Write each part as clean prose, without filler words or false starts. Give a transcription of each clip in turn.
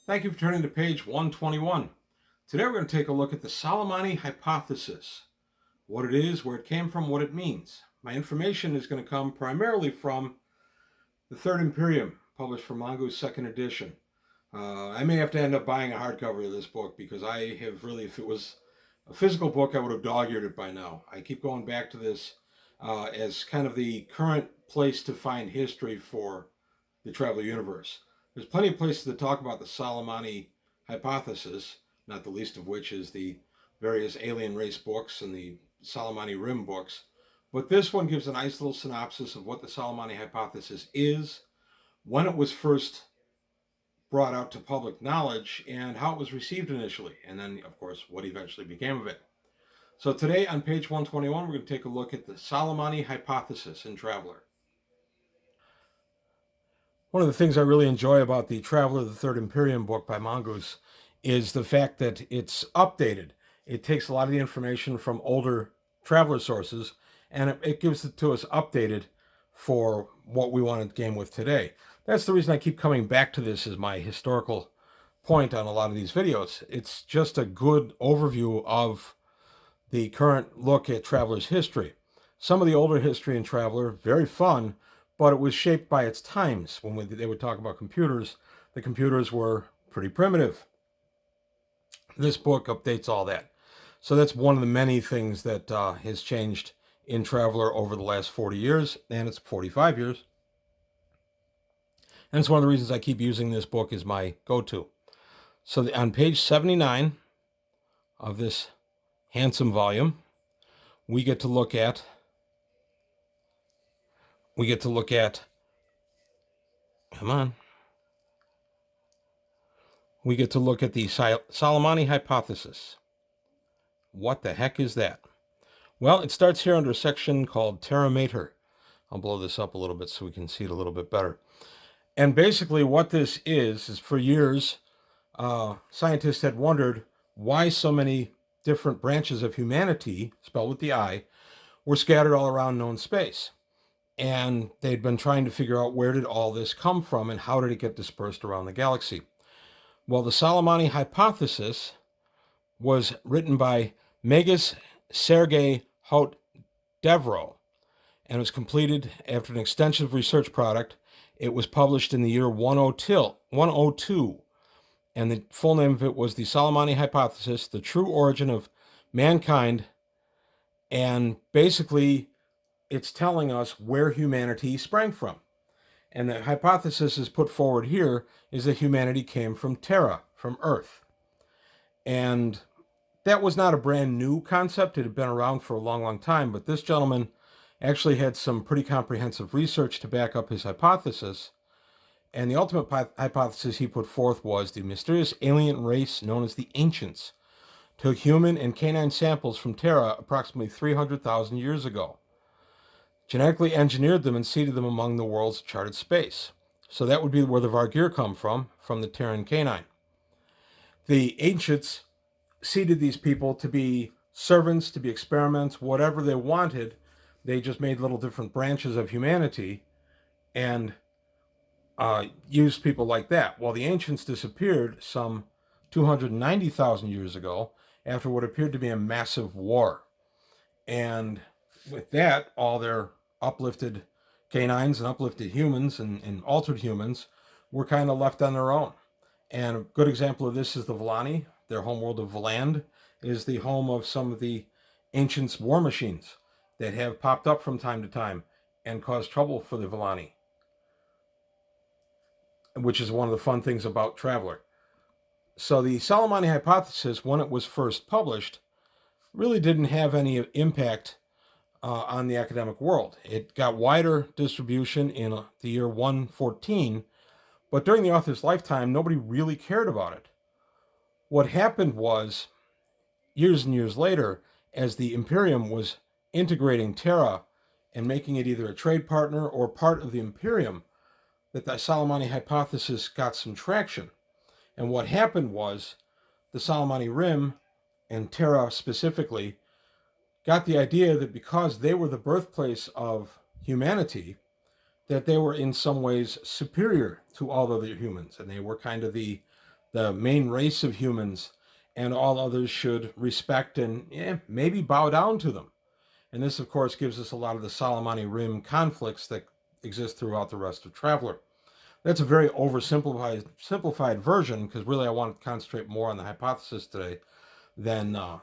Thank you for turning to page 121. Today we're going to take a look at the Solomani hypothesis, what it is, where it came from, what it means. My information is going to come primarily from the Third Imperium, published from Mongoose second edition. I may have to end up buying a hardcover of this book because I have really, if it was a physical book, I would have dog-eared it by now. I keep going back to this as kind of the current place to find history for the Traveler universe. There's plenty of places to talk about the Solomani hypothesis, not the least of which is the various alien race books and the Solomani Rim books. But this one gives a nice little synopsis of what the Solomani hypothesis is, when it was first brought out to public knowledge, and how it was received initially, and then, of course, what eventually became of it. So today on page 121, we're going to take a look at the Solomani hypothesis in Traveler. One of the things I really enjoy about the Traveler, the Third Imperium book by Mongoose is the fact that it's updated. It takes a lot of the information from older Traveler sources, and it gives it to us updated for what we want to game with today. That's the reason I keep coming back to this as my historical point on a lot of these videos. It's just a good overview of the current look at Traveler's history. Some of the older history in Traveler, very fun, but it was shaped by its times. When they would talk about computers, the computers were pretty primitive. This book updates all that. So that's one of the many things that has changed in Traveler over the last 40 years, and it's 45 years. And it's one of the reasons I keep using this book as my go-to. So on page 79 of this handsome volume, we get to look at come on. We get to look at the Solomani hypothesis. What the heck is that? Well, it starts here under a section called Terra Mater. I'll blow this up a little bit so we can see it a little bit better. And basically what this is for years, scientists had wondered why so many different branches of humanity, spelled with the I, were scattered all around known space. And they'd been trying to figure out where did all this come from and how did it get dispersed around the galaxy. Well, the Solomani hypothesis was written by Megas Sergei Haut Devro and was completed after an extensive research project. It was published in the year 102, and the full name of it was the Solomani Hypothesis, the True Origin of Mankind, and basically it's telling us where humanity sprang from. And the hypothesis is put forward here is that humanity came from Terra, from Earth. And that was not a brand new concept. It had been around for a long, long time, but this gentleman actually had some pretty comprehensive research to back up his hypothesis. And the ultimate hypothesis he put forth was the mysterious alien race known as the Ancients took human and canine samples from Terra approximately 300,000 years ago, genetically engineered them and seeded them among the world's charted space. So that would be where the Vargir come from the Terran canine. The Ancients seeded these people to be servants, to be experiments, whatever they wanted. They just made little different branches of humanity and used people like that. Well, the Ancients disappeared some 290,000 years ago after what appeared to be a massive war. And with that, all their uplifted canines and uplifted humans and altered humans were kind of left on their own. And a good example of this is the Vellani. Their homeworld of Valand is the home of some of the Ancients' war machines that have popped up from time to time and caused trouble for the Vellani, which is one of the fun things about Traveler. So the Solomani hypothesis, when it was first published, really didn't have any impact on the academic world. It got wider distribution in the year 114, but during the author's lifetime, nobody really cared about it. What happened was, years and years later, as the Imperium was integrating Terra and making it either a trade partner or part of the Imperium, that the Solomani hypothesis got some traction. And what happened was the Solomani Rim, and Terra specifically, got the idea that because they were the birthplace of humanity, that they were in some ways superior to all other humans, and they were kind of the the main race of humans, and all others should respect and maybe bow down to them. And this, of course, gives us a lot of the Solomani Rim conflicts that exist throughout the rest of Traveler. That's a very simplified version, because really I want to concentrate more on the hypothesis today than a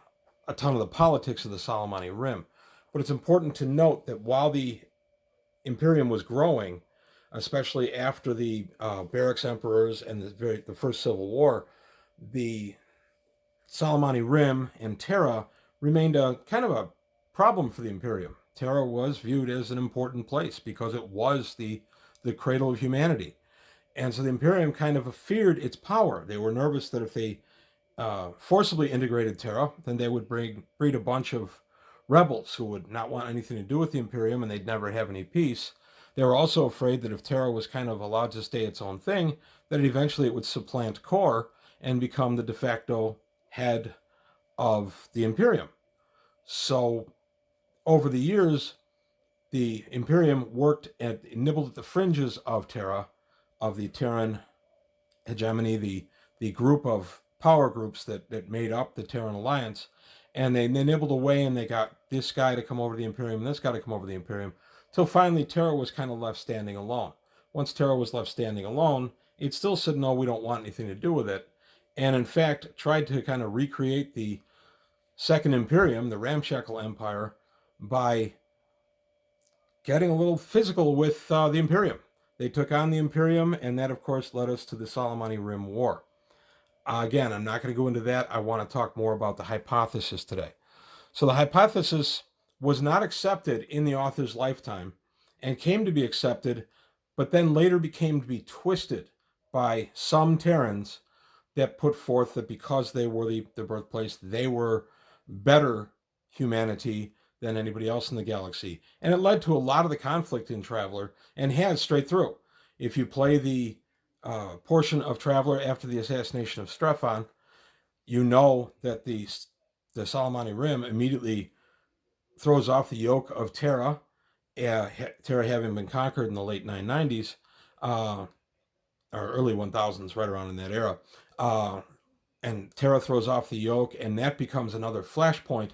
ton of the politics of the Solomani Rim. But it's important to note that while the Imperium was growing, especially after the Barracks Emperors and the First Civil War, the Solomani Rim and Terra remained a kind of a problem for the Imperium. Terra was viewed as an important place because it was the cradle of humanity. And so the Imperium kind of feared its power. They were nervous that if they forcibly integrated Terra, then they would breed a bunch of rebels who would not want anything to do with the Imperium, and they'd never have any peace. They were also afraid that if Terra was kind of allowed to stay its own thing, that eventually it would supplant Core and become the de facto head of the Imperium. So over the years, the Imperium nibbled at the fringes of Terra, of the Terran hegemony, the group of power groups that made up the Terran Alliance, and they nibbled away, and they got this guy to come over to the Imperium, and this guy to come over to the Imperium, till finally Terra was kind of left standing alone. Once Terra was left standing alone, it still said, no, we don't want anything to do with it, and in fact tried to kind of recreate the Second Imperium, the Ramshackle Empire, by getting a little physical with the Imperium. They took on the Imperium, and that, of course, led us to the Solomani Rim War. Again, I'm not going to go into that. I want to talk more about the hypothesis today. So the hypothesis was not accepted in the author's lifetime and came to be accepted, but then later became to be twisted by some Terrans that put forth that because they were the birthplace, they were better humanity than anybody else in the galaxy. And it led to a lot of the conflict in Traveler, and has straight through. If you play the portion of Traveler after the assassination of Strephon, you know that the Solomani Rim immediately throws off the yoke of Terra, Terra having been conquered in the late 990s, or early 1000s, right around in that era. And Terra throws off the yoke, and that becomes another flashpoint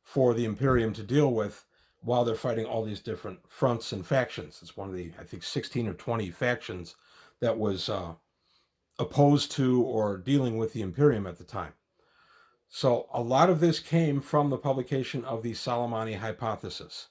for the Imperium to deal with while they're fighting all these different fronts and factions. It's one of the, I think, 16 or 20 factions that was opposed to or dealing with the Imperium at the time. So a lot of this came from the publication of the Solomani hypothesis,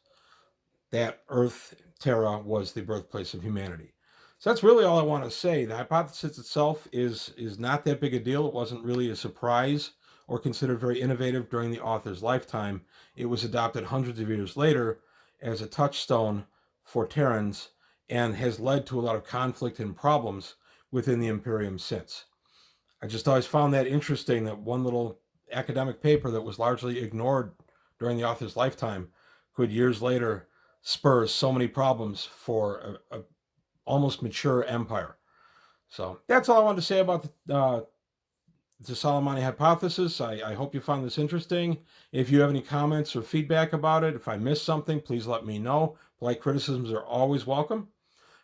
that Earth, Terra, was the birthplace of humanity. So that's really all I want to say. The hypothesis itself is not that big a deal. It wasn't really a surprise or considered very innovative during the author's lifetime. It was adopted hundreds of years later as a touchstone for Terrans, and has led to a lot of conflict and problems within the Imperium since. I just always found that interesting, that one little academic paper that was largely ignored during the author's lifetime could years later spur so many problems for a almost mature empire. So that's all I wanted to say about the Solomani hypothesis. I hope you found this interesting. If you have any comments or feedback about it, if I missed something, please let me know. Polite criticisms are always welcome.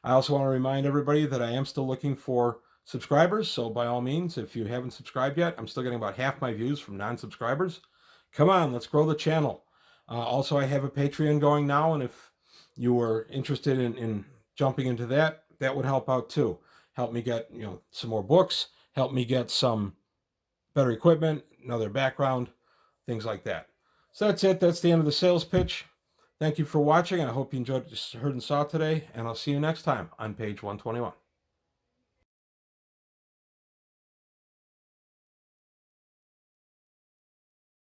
I also want to remind everybody that I am still looking for subscribers. So by all means, if you haven't subscribed yet, I'm still getting about half my views from non-subscribers. Come on, let's grow the channel. Also, I have a Patreon going now, and if you were interested in jumping into that, that would help out too. Help me get some more books, help me get some better equipment, another background, things like that. So that's it. That's the end of the sales pitch. Thank you for watching. I hope you enjoyed what you heard and saw today, and I'll see you next time on page 121.